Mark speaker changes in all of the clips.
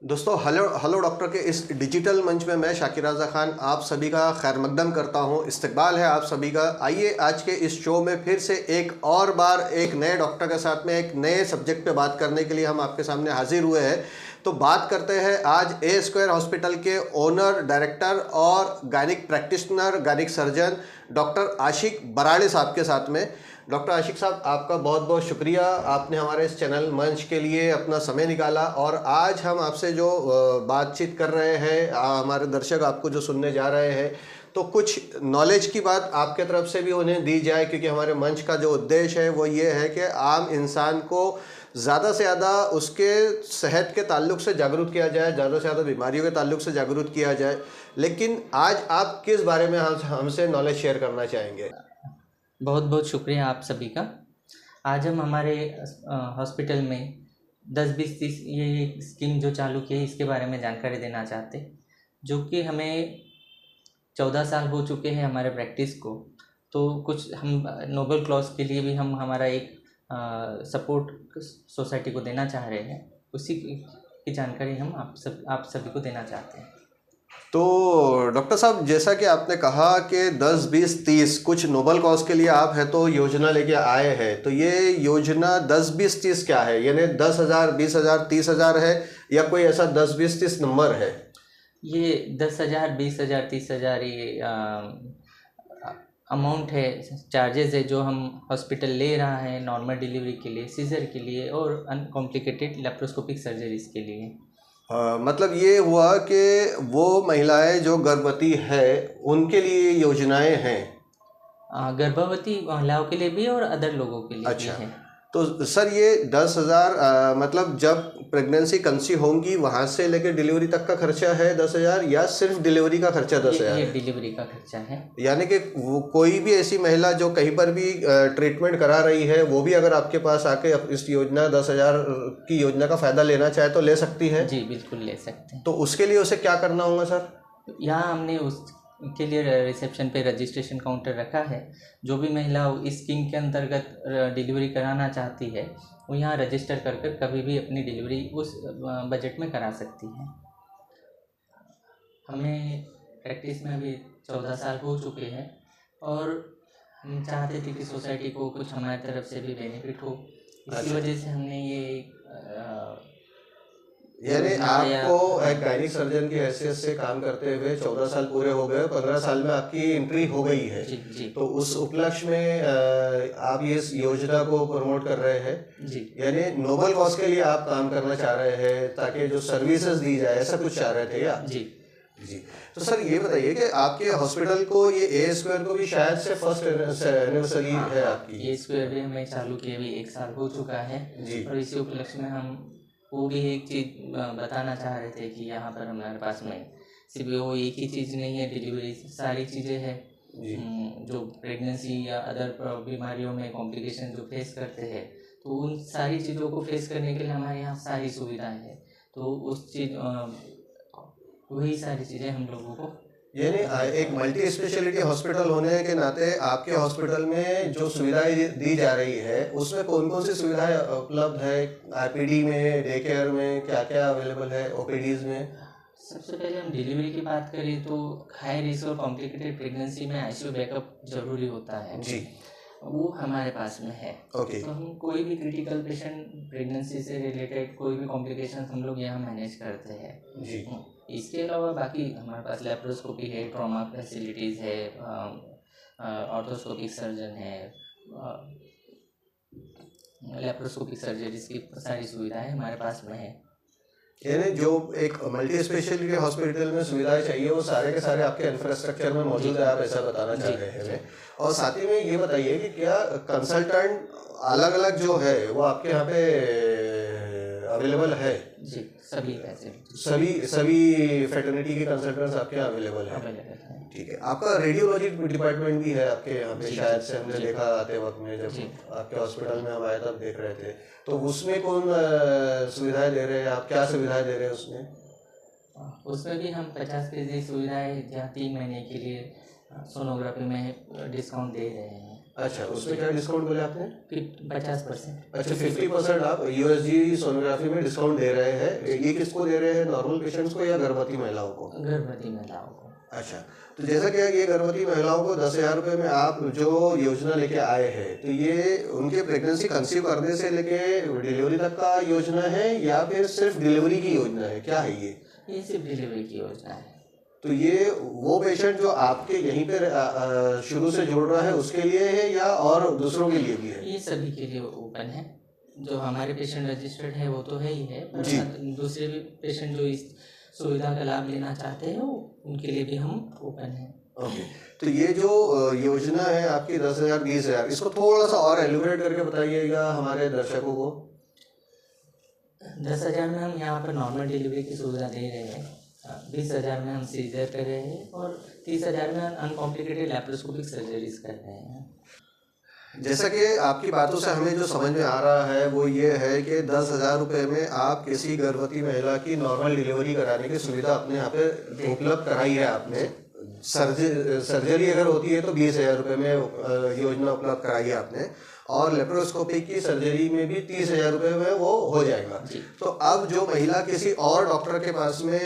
Speaker 1: दोस्तों, hello hello doctor के इस डिजिटल मंच में मैं शाकिर रज़ा खान आप सभी का खैर मकदम करता हूं। इस्तकबाल है आप सभी का। आइए आज के इस शो में फिर से एक और बार एक नए डॉक्टर के साथ में एक नए सब्जेक्ट पे बात करने के लिए हम आपके सामने हाजिर हुए हैं। तो बात करते हैं आज ए स्क्वायर हॉस्पिटल के ओनर, डायरेक्टर और gynaec practitioner, gynaec surgeon doctor Ashiq Barade साहब के साथ में। डॉक्टर आशिक साहब, आपका बहुत बहुत शुक्रिया, आपने हमारे इस चैनल मंच के लिए अपना समय निकाला। और आज हम आपसे जो बातचीत कर रहे हैं, हमारे दर्शक आपको जो सुनने जा रहे हैं, तो कुछ नॉलेज की बात आपके तरफ से भी उन्हें दी जाए, क्योंकि हमारे मंच का जो उद्देश्य है वो ये है कि आम इंसान को ज़्यादा से ज़्यादा उसके सेहत के ताल्लुक से जागरूक किया जाए, ज़्यादा से ज़्यादा बीमारियों के ताल्लुक से जागरूक किया जाए। लेकिन आज आप किस बारे में हमसे नॉलेज शेयर करना चाहेंगे?
Speaker 2: बहुत बहुत शुक्रिया आप सभी का। आज हम हमारे हॉस्पिटल में 10-20-30 ये स्कीम जो चालू की है इसके बारे में जानकारी देना चाहते, जो कि हमें 14 साल हो चुके हैं हमारे प्रैक्टिस को। तो कुछ हम नोबल क्लॉज के लिए भी हम हमारा एक सपोर्ट सोसाइटी को देना चाह रहे हैं, उसी की जानकारी हम आप सभी को देना चाहते हैं।
Speaker 1: तो डॉक्टर साहब, जैसा कि आपने कहा कि 10, 20, 30 कुछ नोबल कॉज के लिए आप है तो योजना लेके आए हैं, तो ये योजना 10, 20, 30 क्या है? यानी 10,000, 20,000, 30,000 है या कोई ऐसा 10, 20, 30 नंबर है?
Speaker 2: ये 10,000, 20,000, 30,000 ये अमाउंट है, चार्जेस है जो हम हॉस्पिटल ले रहा है नॉर्मल डिलीवरी के लिए, सीजर के लिए और अनकॉम्प्लिकेटेड लेप्रोस्कोपिक सर्जरीज के लिए।
Speaker 1: मतलब ये हुआ कि वो महिलाएं जो गर्भवती है उनके लिए योजनाएं हैं।
Speaker 2: गर्भवती महिलाओं के लिए भी और अदर लोगों के लिए भी
Speaker 1: अच्छा,
Speaker 2: है।
Speaker 1: तो सर ये 10,000 मतलब जब प्रेगनेंसी कंसीव होंगी वहाँ से लेकर डिलीवरी तक का खर्चा है 10,000, या सिर्फ डिलीवरी का खर्चा 10,000
Speaker 2: ये
Speaker 1: है?
Speaker 2: डिलीवरी का खर्चा है।
Speaker 1: यानी कि कोई भी ऐसी महिला जो कहीं पर भी ट्रीटमेंट करा रही है, वो भी अगर आपके पास आके इस योजना 10,000 की योजना का फ़ायदा लेना चाहे तो ले सकती है?
Speaker 2: जी बिल्कुल ले सकते हैं।
Speaker 1: तो उसके लिए उसे क्या करना होगा सर?
Speaker 2: यहाँ हमने उसके लिए रिसेप्शन पे रजिस्ट्रेशन काउंटर रखा है। जो भी महिला इस स्कीम के अंतर्गत डिलीवरी कराना चाहती है वो यहाँ रजिस्टर कर कर कभी भी अपनी डिलीवरी उस बजट में करा सकती है। हमें प्रैक्टिस में अभी 14 साल हो चुके हैं और हम चाहते थे कि सोसाइटी को कुछ हमारी तरफ से भी बेनिफिट हो। इसी वजह से हमने ये
Speaker 1: यानी
Speaker 2: योजना या
Speaker 1: आपको एक गायनिक सर्जन की हैसियत से काम करते हुए 14 साल पूरे हो गए, 15 साल में आपकी एंट्री हो गई है।
Speaker 2: जी जी
Speaker 1: तो उस उपलक्ष्य में आप ये इस योजना को प्रमोट कर रहे हैं।
Speaker 2: जी
Speaker 1: यानी नोबल कॉज के लिए आप काम करना चाह रहे हैं ताकि जो सर्विसेज दी जाए, ऐसा कुछ चाह रहे थे या?
Speaker 2: जी
Speaker 1: जी। तो सर ये बताइए कि आपके हॉस्पिटल को ये ए स्क्वायर को भी शायद से फर्स्ट एनिवर्सरी है आपकी।
Speaker 2: ये स्क्वायर भी हमें चालू किए भी 1 साल हो चुका है।
Speaker 1: जी।
Speaker 2: और इसी उपलक्ष्य में हम वो भी एक चीज़ बताना चाह रहे थे कि यहाँ पर हमारे पास में सिर्फ वो एक ही चीज़ नहीं है, डिलीवरी सारी चीज़ें हैं।
Speaker 1: जी।
Speaker 2: जो प्रेगनेंसी या अदर बीमारियों में कॉम्प्लिकेशन जो फेस करते हैं, तो उन सारी चीज़ों को फेस करने के लिए हमारे यहाँ सारी सुविधाएं हैं। तो उस चीज़ वही सारी चीज़ें हम लोगों को
Speaker 1: यानी एक मल्टी स्पेशलिटी हॉस्पिटल होने के नाते आपके हॉस्पिटल में जो सुविधाएं दी जा रही है उसमें कौन कौन सी सुविधाएं उपलब्ध है? आईपीडी में, डे केयर में क्या क्या अवेलेबल है, ओपीडीज में?
Speaker 2: सबसे पहले हम डिलीवरी की बात करें तो हाई रिस्क और कॉम्प्लिकेटेड प्रेगनेंसी में आईसीयू बैकअप जरूरी होता है
Speaker 1: जी।
Speaker 2: वो हमारे पास में है।
Speaker 1: ओके।
Speaker 2: तो हम कोई भी क्रिटिकल पेशेंट प्रेगनेंसी से रिलेटेड कोई भी कॉम्प्लिकेशन हम लोग यहाँ मैनेज करते हैं।
Speaker 1: जी।
Speaker 2: इसके अलावा बाकी हमारे पास लेप्रोस्कोपी है, ट्रॉमा फैसिलिटीज़ है, ऑर्थोस्कोपिक सर्जन है, लेप्रोस्कोपिक सर्जरीज की सारी सुविधाएं हमारे पास में है।
Speaker 1: यानी जो एक मल्टी स्पेशलिटी हॉस्पिटल में सुविधाएं चाहिए वो सारे के सारे आपके इंफ्रास्ट्रक्चर में मौजूद है, आप ऐसा बताना चाह रहे हैं? और साथ ही में ये बताइए कि क्या कंसल्टेंट अलग अलग जो है वो आपके यहाँ पे अवेलेबल है?
Speaker 2: जी सभी फैसिलिटी
Speaker 1: सभी फैटर्निटी के कंसल्टेंट्स आपके यहाँ अवेलेबल है?
Speaker 2: अवेलेबल है।
Speaker 1: ठीक है। आपका रेडियोलॉजी डिपार्टमेंट भी है आपके यहाँ पे? शायद से हमने देखा आते वक्त में, जब आपके हॉस्पिटल में हम आए तब देख रहे थे। तो उसमें कौन सुविधाएं दे रहे हैं आप? क्या सुविधाएं दे रहे हैं उसमें?
Speaker 2: उसमें भी हम 50% सुविधाएं जहाँ 3 महीने के लिए सोनोग्राफी में डिस्काउंट दे रहे हैं।
Speaker 1: अच्छा, उसमें क्या डिस्काउंट बोले आपने?
Speaker 2: 50%।
Speaker 1: अच्छा, 50% आप यूएसजी सोनोग्राफी में डिस्काउंट दे रहे हैं। ये किसको दे रहे हैं, नॉर्मल पेशेंट्स को या गर्भवती महिलाओं को?
Speaker 2: गर्भवती महिलाओं को।
Speaker 1: अच्छा, तो जैसा कि ये गर्भवती महिलाओं को 10,000 रुपये में आप जो योजना लेके आए हैं, तो ये उनके प्रेगनेंसी कंसीव करने से लेके डिलीवरी तक का योजना है या फिर सिर्फ डिलीवरी की योजना है, क्या है
Speaker 2: ये सिर्फ डिलीवरी की योजना है।
Speaker 1: तो ये वो पेशेंट जो आपके यहीं पे शुरू से जुड़ रहा है उसके लिए है या और दूसरों के लिए भी है?
Speaker 2: ये सभी के लिए ओपन है। जो हमारे पेशेंट रजिस्टर्ड है वो तो है ही है, पर
Speaker 1: जी।
Speaker 2: दूसरे भी पेशेंट जो इस सुविधा का लाभ लेना चाहते हैं उनके लिए भी हम ओपन हैं।
Speaker 1: ओके, तो ये जो योजना है आपकी 10,000 20,000, इसको थोड़ा सा और एलिब्रेट करके बताइएगा हमारे दर्शकों को।
Speaker 2: 10,000 में हम यहाँ पर नॉर्मल डिलीवरी की सुविधा दे रहे हैं, 20,000 में हम सीजर कर रहे हैं और 30,000 में अनकॉम्प्लिकेटेड लैप्रोस्कोपिक सर्जरीज कर रहे हैं।
Speaker 1: जैसा कि आपकी बातों से हमें जो समझ में आ रहा है वो ये है कि 10,000 रुपये में आप किसी गर्भवती महिला की नॉर्मल डिलीवरी कराने की सुविधा अपने यहाँ पे उपलब्ध कराई है आपने। सर्जरी अगर होती है तो 20,000 रुपये में योजना उपलब्ध कराई है आपने, और लेप्रोस्कोपी की सर्जरी में भी 30,000 रुपये में वो हो जाएगा। तो अब जो महिला किसी और डॉक्टर के पास में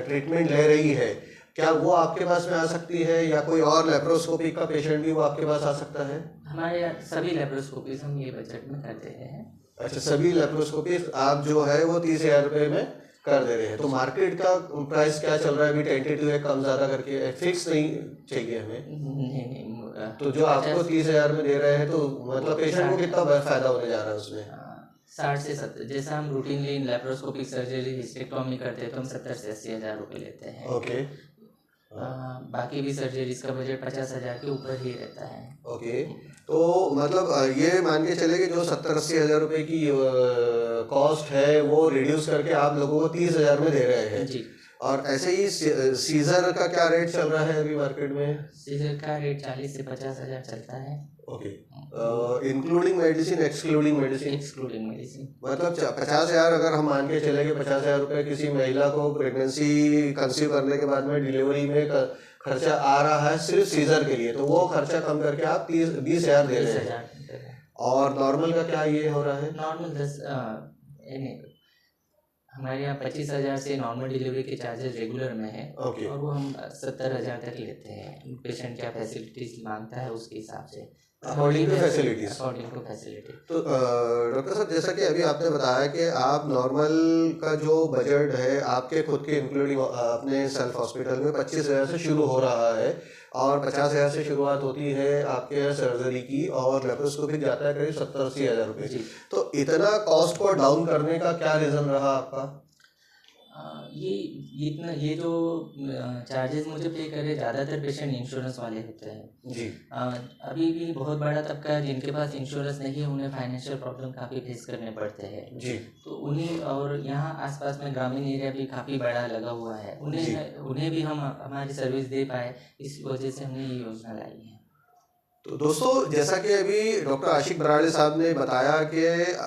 Speaker 1: ट्रीटमेंट ले रही है, क्या वो आपके पास में आ सकती है या कोई और लेप्रोस्कोपी का पेशेंट भी वो आपके पास आ सकता है?
Speaker 2: हमारे यहाँ सभी लेप्रोस्कोपीज हम ये बजट में कर दे रहे हैं।
Speaker 1: अच्छा, सभी लेप्रोस्कोपी आप जो है वो 30,000 रुपये में कर दे रहे हैं। तो मार्केट का प्राइस क्या चल रहा है अभी? टेंटेटिव है, कम ज़्यादा करके, फिक्स नहीं चाहिए हमें।
Speaker 2: नहीं,
Speaker 1: तो जो आपको 30,000 में दे रहे हैं तो मतलब पेशेंट को कितना फायदा होने जा रहा है उसमें?
Speaker 2: 60 से 70, जैसे हम रूटीनली लेप्रोस्कोपिक सर्जरी हिस्टेक्टोमी करते हैं तो हम 70 से 80,000 रुपये लेते हैं।
Speaker 1: ओके।
Speaker 2: बाकी भी सर्जरीज का बजट 50,000 के ऊपर ही रहता है।
Speaker 1: ओके, तो मतलब ये मान के चले कि जो 70-80 हज़ार रुपये की कॉस्ट है वो रिड्यूस करके आप लोगों को 30,000 में दे रहे हैं
Speaker 2: जी।
Speaker 1: और ऐसे ही सीजर का क्या रेट चल रहा है अभी मार्केट में?
Speaker 2: सीजर का रेट 40 से 50,000 चलता है।
Speaker 1: Okay, including medicine excluding medicine?
Speaker 2: Excluding medicine.
Speaker 1: मतलब 50,000 अगर हम मान के चले कि 50,000 रुपये किसी महिला को प्रेगनेंसी कंसीव करने के बाद में डिलीवरी में खर्चा आ रहा है सिर्फ सीजर के लिए, तो वो खर्चा कम करके आप 20,000 दे रहे हैं। और नॉर्मल का क्या ये हो रहा है?
Speaker 2: नॉर्मल हमारे यहाँ 25,000 से नॉर्मल डिलीवरी के चार्जेस रेगुलर में है।
Speaker 1: ओके।
Speaker 2: और वो हम 70,000 तक लेते हैं। पेशेंट क्या फैसिलिटीज मांगता है उसके हिसाब से,
Speaker 1: अकॉर्डिंग टू फैसिलिटीज। तो डॉक्टर साहब, जैसा कि अभी आपने बताया कि आप नॉर्मल का जो बजट है आपके खुद के इंक्लूडिंग अपने सेल्फ हॉस्पिटल में 25,000 से शुरू हो रहा है और 50,000 से शुरुआत होती है आपके सर्जरी की और लेप्रोस्कोपिक जाता है करीब 70-80 हज़ार रुपये। तो इतना कॉस्ट को डाउन करने का क्या रीज़न रहा आपका?
Speaker 2: ये जो चार्जेस मुझे पे करे ज़्यादातर पेशेंट इंश्योरेंस वाले होते हैं
Speaker 1: जी।
Speaker 2: अभी भी बहुत बड़ा तबका है जिनके पास इंश्योरेंस नहीं है, उन्हें फाइनेंशियल प्रॉब्लम काफ़ी फेस करने पड़ते हैं
Speaker 1: जी।
Speaker 2: तो उन्हीं, और यहाँ आसपास में ग्रामीण एरिया भी काफ़ी बड़ा लगा हुआ है, उन्हें भी हम हमारी सर्विस दे पाए, इस वजह से हमने ये योजना लाई है।
Speaker 1: तो दोस्तों, जैसा कि अभी डॉक्टर आशिक बराड़े साहब ने बताया कि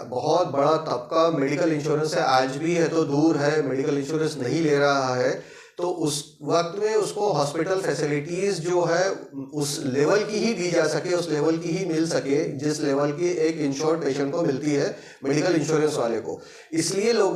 Speaker 1: बहुत बड़ा तबका मेडिकल इंश्योरेंस से आज भी है तो दूर है, मेडिकल इंश्योरेंस नहीं ले रहा है, तो उस वक्त में उसको हॉस्पिटल फैसिलिटीज़ जो है उस लेवल की ही दी जा सके, उस लेवल की ही मिल सके जिस लेवल की एक इंश्योर्ड पेशेंट को मिलती है मेडिकल इंश्योरेंस वाले को। इसलिए लोग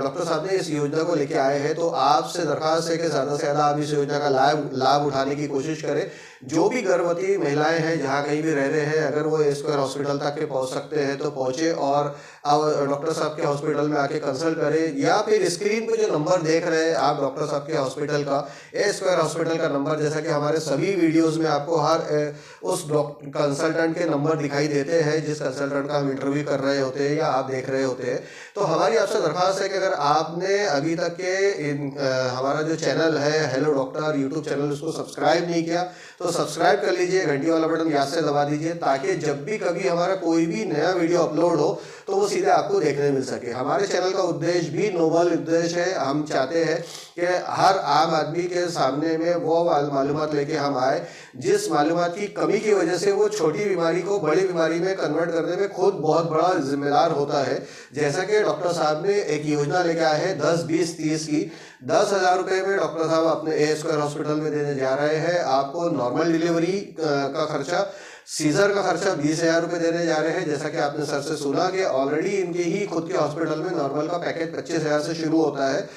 Speaker 1: डॉक्टर साहब ने इस योजना को लेके आए हैं। तो आपसे दरख्वास्त है कि ज़्यादा से ज़्यादा आप इस योजना का लाभ उठाने की कोशिश करें। जो भी गर्भवती महिलाएं हैं जहाँ कहीं भी रह रहे हैं, अगर वो ए स्क्वायर हॉस्पिटल तक के पहुँच सकते हैं तो पहुँचे और डॉक्टर साहब के हॉस्पिटल में आके कंसल्ट करें, या फिर स्क्रीन पे जो नंबर देख रहे हैं आप डॉक्टर साहब के हॉस्पिटल का, ए स्क्वायर हॉस्पिटल का नंबर, जैसा कि हमारे सभी वीडियोस में आपको हर उस कंसल्टेंट के नंबर दिखाई देते हैं जिस कंसल्टेंट का हम इंटरव्यू कर रहे होते हैं या आप देख रहे होते हैं। तो हमारी आपसे दरख्वास्त है कि अगर आपने अभी तक के हमारा जो चैनल है हेलो डॉक्टर यूट्यूब चैनल, उसको सब्सक्राइब नहीं किया तो सब्सक्राइब कर लीजिए, घंटी वाला बटन याद से दबा दीजिए ताकि जब भी कभी हमारा कोई भी नया वीडियो अपलोड हो तो वो सीधे आपको देखने मिल सके। हमारे चैनल का उद्देश्य भी नोबल उद्देश्य है। हम चाहते हैं कि हर आम आदमी के सामने में वो मालूमात लेके हम आए जिस मालूमात की कमी की वजह से वो छोटी बीमारी को बड़ी बीमारी में कन्वर्ट करने में खुद बहुत बड़ा जिम्मेदार होता है। जैसा कि डॉक्टर साहब ने एक योजना लेके आए हैं 10, 20, 30 की। 10,000 रुपये में डॉक्टर साहब अपने ए स्क्वायर हॉस्पिटल में देने जा रहे हैं आपको नॉर्मल डिलीवरी का खर्चा, सीजर का खर्चा 20,000 रुपये देने जा रहे हैं। जैसा कि आपने सर से सुना कि ऑलरेडी इनके ही खुद के हॉस्पिटल में नॉर्मल का पैकेज 25,000 से शुरू होता है,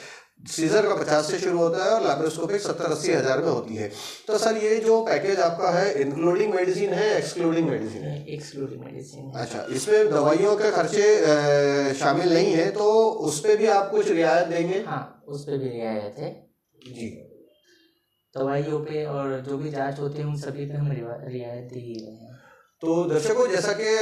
Speaker 1: सीजर का 50 से शुरू होता है और लैप्रोस्कोपिक 70-80 हज़ार में होती है। तो सर ये जो पैकेज आपका है इंक्लूडिंग मेडिसिन है, एक्सक्लूडिंग मेडिसिन है?
Speaker 2: Excluding medicine.
Speaker 1: अच्छा, इसमें दवाइयों के खर्चे शामिल नहीं है, तो उस पर भी आप कुछ रियायत देंगे?
Speaker 2: हाँ, उस पर भी रियायत है
Speaker 1: जी।
Speaker 2: दवाइयों पे और जो भी जांच होती है उन सभी पे हम रियायत दे ही रहे हैं।
Speaker 1: तो दर्शकों, जैसा कि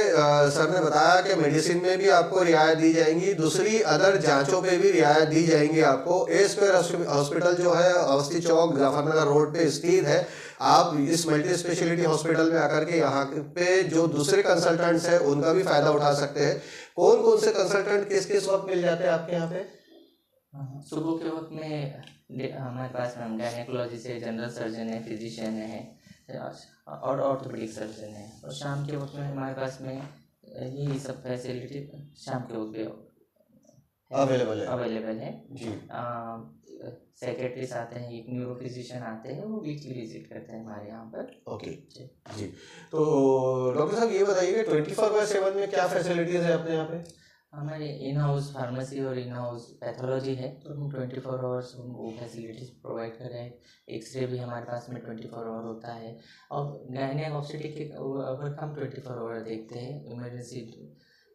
Speaker 1: सर ने बताया कि मेडिसिन में भी आपको रियायत दी जाएंगी, दूसरी अदर जांचों पे भी रियायत दी जाएंगी आपको। ए स्क्वायर हॉस्पिटल जो है अवस्थी चौक जफरनगर रोड पे स्थित है। आप इस मल्टी स्पेशलिटी हॉस्पिटल में आकर के यहाँ पे जो दूसरे कंसल्टेंट्स हैं उनका भी फायदा उठा सकते हैं। कौन कौन से कंसल्टेंट किस किस वक्त मिल जाते हैं आपके यहाँ पे?
Speaker 2: सुबह के वक्त में हमारे पास गायनेकोलॉजी से जनरल सर्जन है, फिजिशियन है और ऑर्थोपेडिक सर्जन है। और शाम के वक्त में हमारे पास में यही सब फैसिलिटी शाम के वक्त भी अवेलेबल है
Speaker 1: जी।
Speaker 2: सेक्रेटरीज आते हैं, एक न्यूरो फिजिशियन आते हैं, वो वीकली विजिट करते हैं हमारे यहाँ पर।
Speaker 1: ओके जी। तो डॉक्टर साहब ये बताइए कि 24/7 में क्या फैसिलिटीज़ है अपने यहाँ पे?
Speaker 2: हमारे इन हाउस फार्मेसी और इन हाउस पैथोलॉजी है, तो हम 24 आवर्स वो फैसिलिटीज़ प्रोवाइड कर रहे हैं। एक्सरे भी हमारे पास में 24 आवर होता है और गायनेक ऑब्स्टेट्रिक के वर्क हम 24 आवर देखते हैं। इमरजेंसी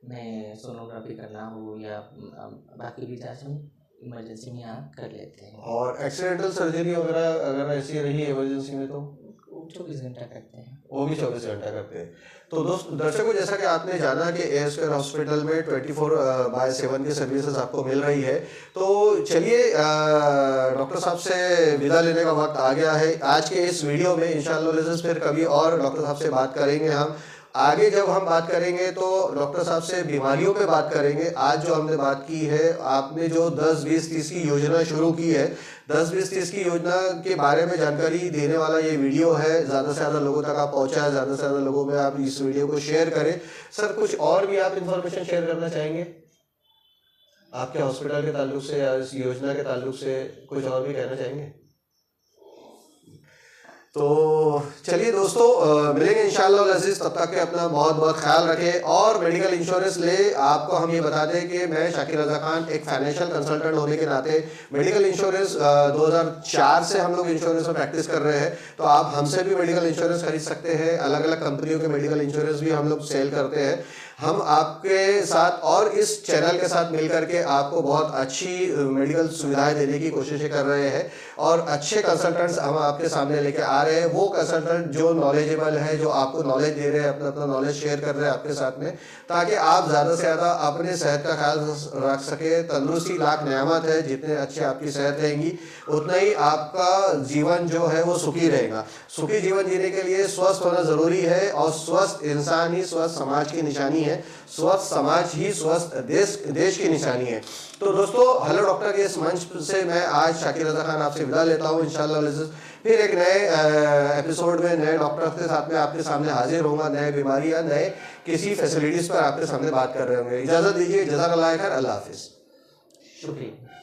Speaker 2: में सोनोग्राफी करना हो या बाकी भी जांच हम इमरजेंसी में यहाँ कर लेते हैं।
Speaker 1: और एक्सीडेंटल सर्जरी वगैरह अगर ऐसी रही इमरजेंसी में तो
Speaker 2: 24 घंटा करते हैं,
Speaker 1: वो भी 24 घंटा करते हैं। तो दर्शकों, जैसा कि आपने जाना कि ए स्क्वायर हॉस्पिटल में 24/7 की सर्विसेज आपको मिल रही है। तो चलिए डॉक्टर साहब से विदा लेने का वक्त आ गया है। आज के इस वीडियो में इंशाअल्लाह फिर कभी और डॉक्टर साहब से बात करेंगे। हम आगे जब हम बात करेंगे तो डॉक्टर साहब से बीमारियों पे बात करेंगे। आज जो हमने बात की है, आपने जो 10-20-30 की योजना शुरू की है, 10-20-30 की योजना के बारे में जानकारी देने वाला ये वीडियो है। ज़्यादा से ज़्यादा लोगों तक आप पहुँचाएं, ज़्यादा से ज़्यादा लोगों में आप इस वीडियो को शेयर करें। सर, कुछ और भी आप इंफॉर्मेशन शेयर करना चाहेंगे आपके हॉस्पिटल के ताल्लुक से या इस योजना के ताल्लुक से? कुछ और भी कहना चाहेंगे? तो चलिए दोस्तों, मिलेंगे इंशाअल्लाह अज़ीज़। तब तक के अपना बहुत बहुत ख्याल रखें और मेडिकल इंश्योरेंस ले। आपको हम ये बता दें कि मैं शाकिर रज़ा खान एक फाइनेंशियल कंसल्टेंट होने के नाते मेडिकल इंश्योरेंस 2004 से हम लोग इंश्योरेंस में प्रैक्टिस कर रहे हैं। तो आप हमसे भी मेडिकल इंश्योरेंस खरीद सकते हैं। अलग अलग कंपनियों के मेडिकल इंश्योरेंस भी हम लोग सेल करते हैं। हम आपके साथ और इस चैनल के साथ मिलकर के आपको बहुत अच्छी मेडिकल सुविधाएं देने की कोशिश कर रहे हैं और अच्छे कंसल्टेंट्स हम आपके सामने लेके आ रहे हैं। वो कंसल्टेंट जो नॉलेजेबल है, जो आपको नॉलेज दे रहे हैं, अपना अपना नॉलेज शेयर कर रहे हैं आपके साथ में, ताकि आप ज़्यादा से ज़्यादा अपने सेहत का ख्याल रख सके। तंदुरुस्ती लाख नेमत है, जितने अच्छी आपकी सेहत रहेंगी उतना ही आपका जीवन जो है वो सुखी रहेगा। सुखी जीवन जीने के लिए स्वस्थ होना ज़रूरी है और स्वस्थ इंसान ही स्वस्थ समाज की निशानी है। स्वस्थ समाज ही स्वस्थ देश की निशानी है। तो दोस्तों, हेलो डॉक्टर के इस मंच से मैं आज शाकिर रज़ा खान आपसे विदा लेता हूँ। इंशाअल्लाह फिर एक नए एपिसोड में नए डॉक्टर के साथ में आपके सामने हाजिर होगा, नए बीमारी या नए किसी फैसिलिटीज़ पर आपके सामने बात कर रहे होंगे। इजाज़त दीजिए। जज़ाकल्लाह खैर। अल्लाह हाफिज़।
Speaker 2: शुक्रिया।